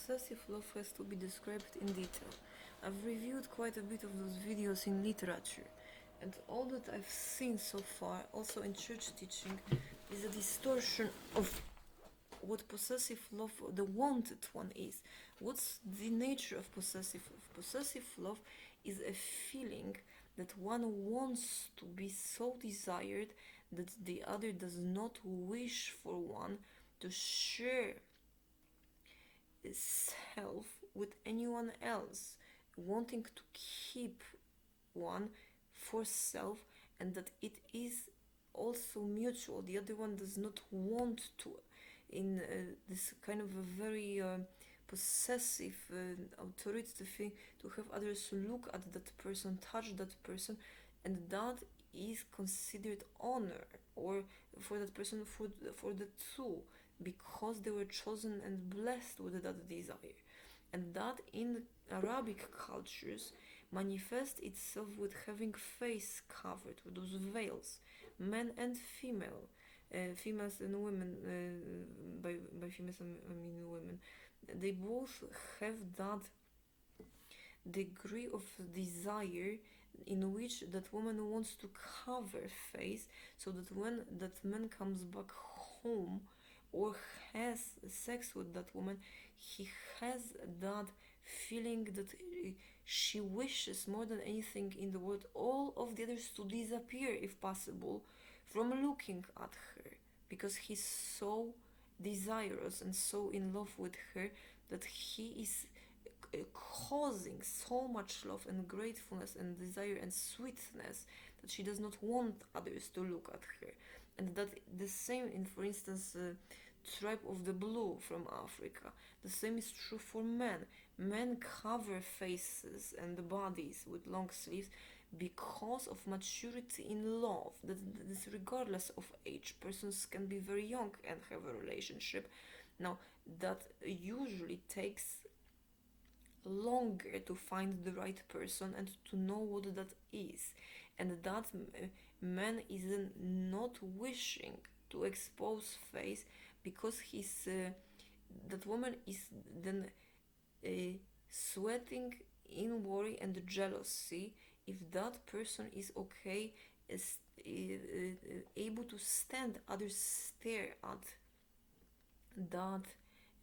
possessive love has to be described in detail. I've reviewed quite a bit of those videos in literature, and all that I've seen so far, also in church teaching, is a distortion of what possessive love, the wanted one, is. What's the nature of possessive love? Possessive love is a feeling that one wants to be so desired that the other does not wish for one to share self with anyone else, wanting to keep one for self, and that it is also mutual. The other one does not want to, in this kind of a very possessive, authoritative thing, to have others look at that person, touch that person, and that is considered honor, or for that person, for the two, because they were chosen and blessed with that desire. And that in Arabic cultures manifests itself with having face covered with those veils, men and female, females and women. By females I mean women. They both have that degree of desire in which that woman wants to cover face, so that when that man comes back home or has sex with that woman, he has that feeling that she wishes more than anything in the world all of the others to disappear, if possible, from looking at her, because he's so desirous and so in love with her that he is causing so much love and gratefulness and desire and sweetness that she does not want others to look at her. And that the same in, for instance, tribe of the blue from Africa. The same is true for men. Men cover faces and bodies with long sleeves because of maturity in love. That this, regardless of age, persons can be very young and have a relationship. Now, that usually takes longer to find the right person and to know what that is, and that man is not wishing to expose face because he's that woman is then sweating in worry and jealousy if that person is okay, is able to stand others stare at that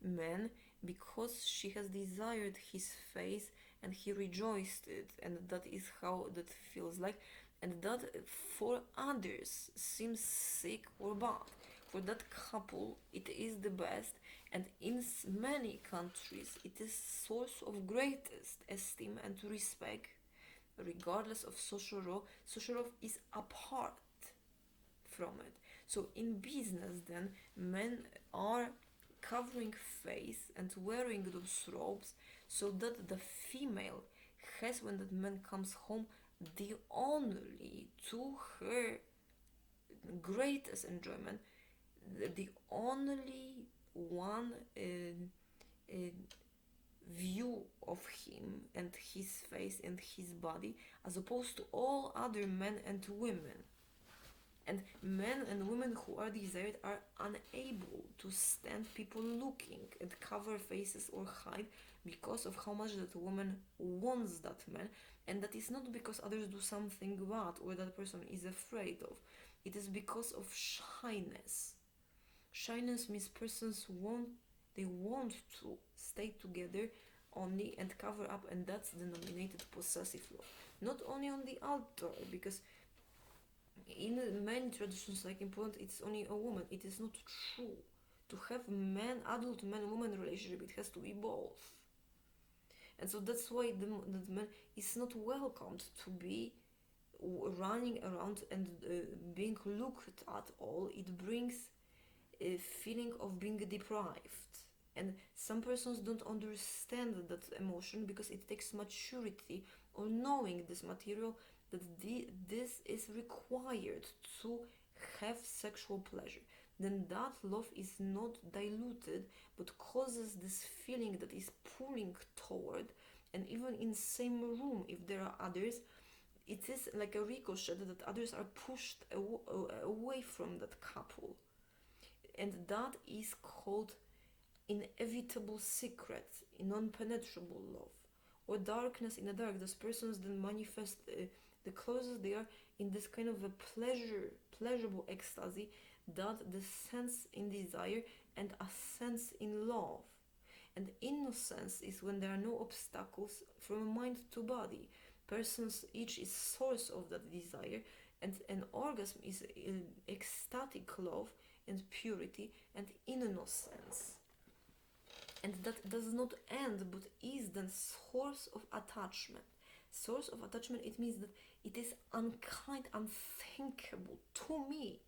man, because she has desired his face and he rejoiced it, and that is how that feels like, and that for others seems sick or bad. For that couple it is the best, and in many countries it is source of greatest esteem and respect, regardless of social role. Social role is apart from it. So in business then, men are covering face and wearing those robes so that the female has, when that man comes home, the only, to her greatest enjoyment, the only one view of him and his face and his body, as opposed to all other men and women. And men and women who are desired are unable to stand people looking and cover faces or hide, because of how much that woman wants that man. And that is not because others do something bad or that person is afraid of. It is because of shyness. Shyness means persons want to stay together only and cover up, and that's denominated possessive love. Not only on the altar, because in many traditions, like in Poland, it's only a woman. It is not true. To have adult man-woman relationship, it has to be both. And so that's why the man is not welcomed to be running around and being looked at all. It brings a feeling of being deprived. And some persons don't understand that emotion because it takes maturity or knowing this material, that this is required to have sexual pleasure. Then that love is not diluted, but causes this feeling that is pulling toward, and even in same room, if there are others, it is like a ricochet that others are pushed away from that couple. And that is called inevitable secret, non-penetrable love, or darkness in the dark. Those persons then manifest the closer they are in this kind of a pleasurable ecstasy, that the sense in desire and a sense in love. And innocence is when there are no obstacles from mind to body. Persons each is source of that desire, and an orgasm is ecstatic love and purity and innocence. And that does not end, but is the source of attachment. Source of attachment, it means that it is unkind, unthinkable to me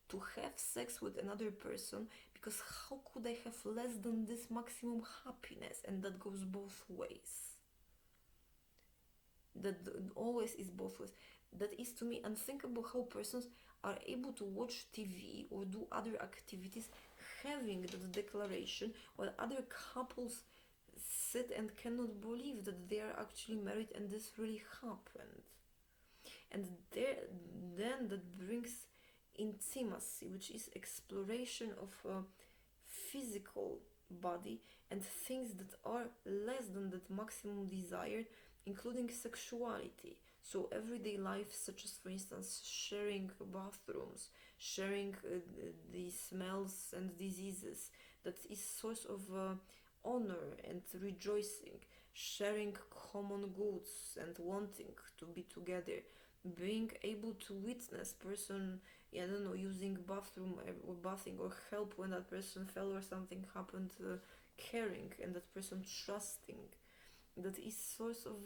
to have sex with another person, because how could I have less than this maximum happiness? And that goes both ways. That always is both ways. That is to me unthinkable, how persons are able to watch TV or do other activities having that declaration, while other couples sit and cannot believe that they are actually married and this really happened. And then that brings intimacy, which is exploration of physical body and things that are less than that maximum desire, including sexuality. So everyday life, such as, for instance, sharing bathrooms, sharing the smells and diseases, that is source of honor and rejoicing, sharing common goods and wanting to be together, being able to witness person, I don't know, using bathroom or bathing, or help when that person fell or something happened, caring, and that person trusting. That is source of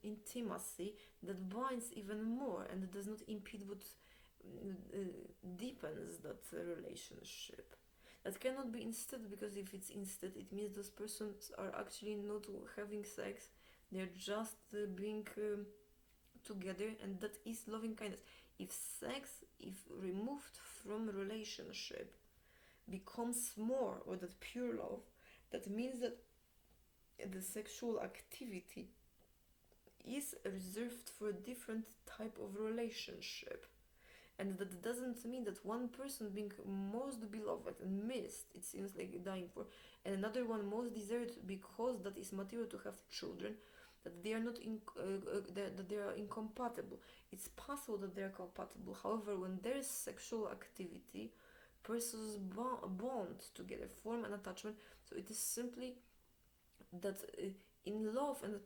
intimacy that binds even more, and it does not impede but deepens that relationship. That cannot be instead, because if it's instead, it means those persons are actually not having sex, they're just being together, and that is loving kindness. If sex, if removed from relationship, becomes more, or that pure love, that means that the sexual activity is reserved for a different type of relationship. And that doesn't mean that one person being most beloved and missed, it seems like dying for, and another one most desired because that is material to have children, that they are not that they are incompatible. It's possible that they are compatible. However, when there is sexual activity, persons bond together, form an attachment. So it is simply that in love and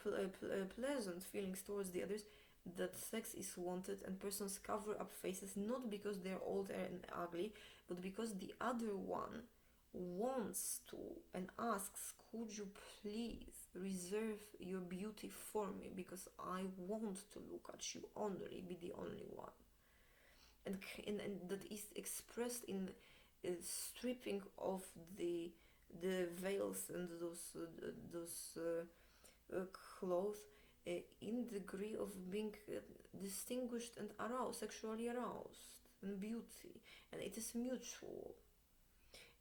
pleasant feelings towards the others, that sex is wanted, and persons cover up faces not because they're old and ugly, but because the other one wants to and asks, could you please reserve your beauty for me, because I want to look at you only, be the only one. And that is expressed in stripping off the veils and those clothes, in degree of being distinguished and aroused, sexually aroused, and beauty, and it is mutual.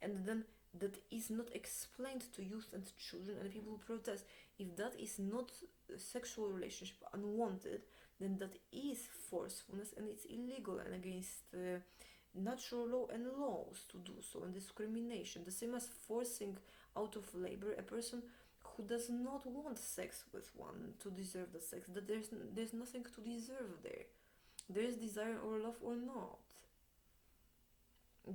And then that is not explained to youth and children, and people protest. If that is not a sexual relationship, unwanted, then that is forcefulness, and it's illegal and against natural law and laws to do so, and discrimination. The same as forcing out of labor a person who does not want sex with one to deserve the sex. That there's nothing to deserve there. There is desire or love or not.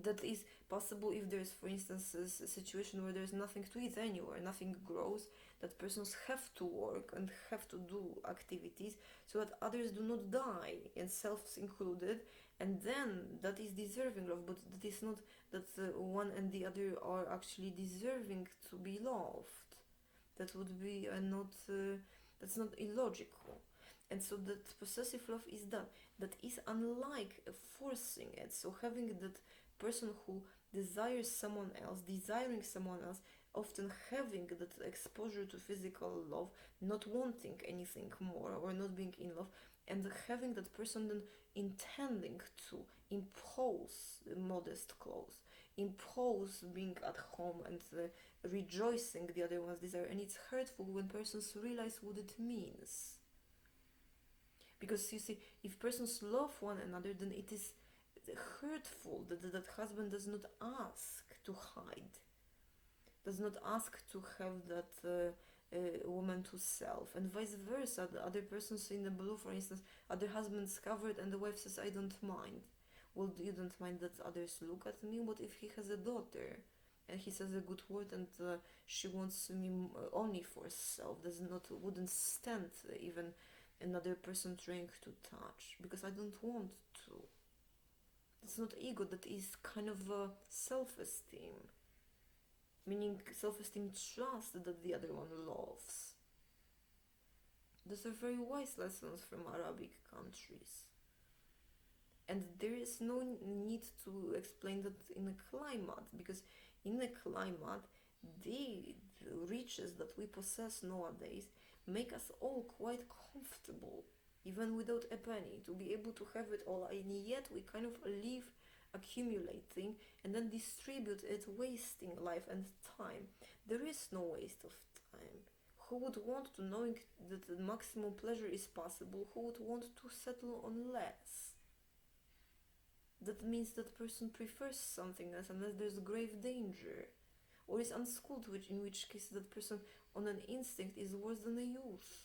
That is possible if there's, for instance, a situation where there's nothing to eat anywhere, nothing grows, that persons have to work and have to do activities so that others do not die, and selves included, and then that is deserving love. But that is not that one and the other are actually deserving to be loved. That would be that's not illogical. And so that possessive love is that is unlike forcing it. So having that person who desires someone else, desiring someone else, often having that exposure to physical love, not wanting anything more or not being in love, and having that person then intending to impose modest clothes, impose being at home, and rejoicing the other one's desire. And it's hurtful when persons realize what it means. Because you see, if persons love one another, then it is hurtful that husband does not ask to hide, does not ask to have that woman to self, and vice versa. The other person's in the blue, for instance, other husband's covered and the wife says, I don't mind. Well, you don't mind that others look at me? What if he has a daughter and he says a good word and she wants me only for self, does not, wouldn't stand even another person trying to touch because I don't want to. It's not ego, that is kind of self-esteem, meaning self-esteem, trust that the other one loves. Those are very wise lessons from Arabic countries. And there is no need to explain that in a climate, because in a climate, the riches that we possess nowadays make us all quite comfortable, even without a penny, to be able to have it all, and yet we kind of live accumulating and then distribute it, wasting life and time. There is no waste of time. Who would want to, knowing that the maximum pleasure is possible, who would want to settle on less? That means that person prefers something else unless there's grave danger, or is unskilled, in which case that person on an instinct is worse than a youth,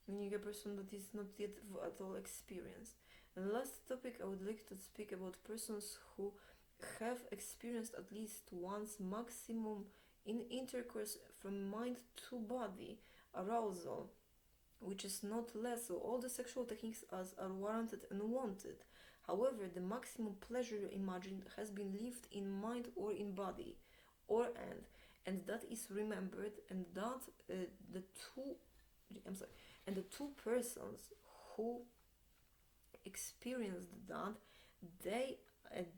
meaning a person that is not yet at all experienced. And the last topic I would like to speak about persons who have experienced at least once maximum in intercourse from mind to body arousal, which is not less, so all the sexual techniques are warranted and wanted. However, the maximum pleasure imagined has been lived in mind or in body, or and that is remembered, and that the two persons who experienced that, they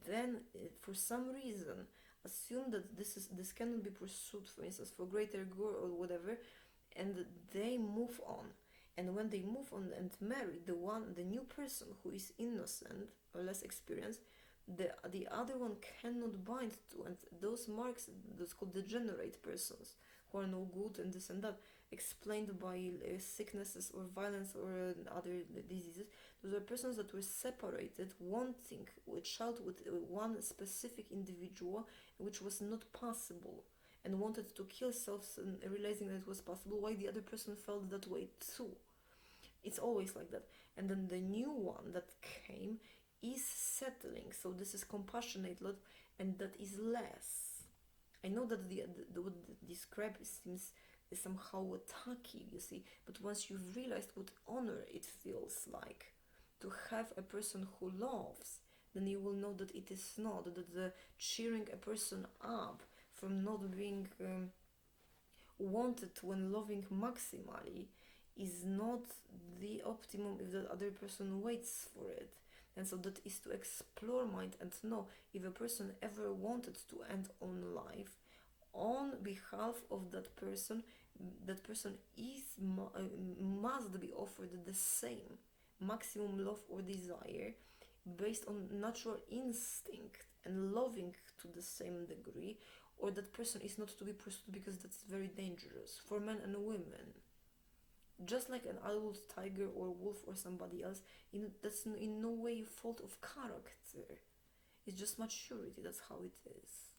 then for some reason assume that this cannot be pursued, for instance, for greater good or whatever, and they move on. And when they move on and marry the new person who is innocent or less experienced, the other one cannot bind to, and those marks, those called degenerate persons who are no good and this and that, explained by sicknesses or violence or other diseases. Those are persons that were separated, wanting a child with one specific individual, which was not possible, and wanted to kill selves and realizing that it was possible, while the other person felt that way too. It's always like that. And then the new one that came is settling, so this is compassionate love, and that is less. I know that the what described seems somehow tacky, you see, but once you've realized what honor it feels like to have a person who loves, then you will know that it is not, that the cheering a person up from not being wanted when loving maximally is not the optimum if the other person waits for it. And so that is to explore mind and know if a person ever wanted to end on life on behalf of that person is must be offered the same maximum love or desire based on natural instinct and loving to the same degree, or that person is not to be pursued because that's very dangerous for men and women. Just like an adult tiger or wolf or somebody else, that's in no way a fault of character. It's just maturity, that's how it is.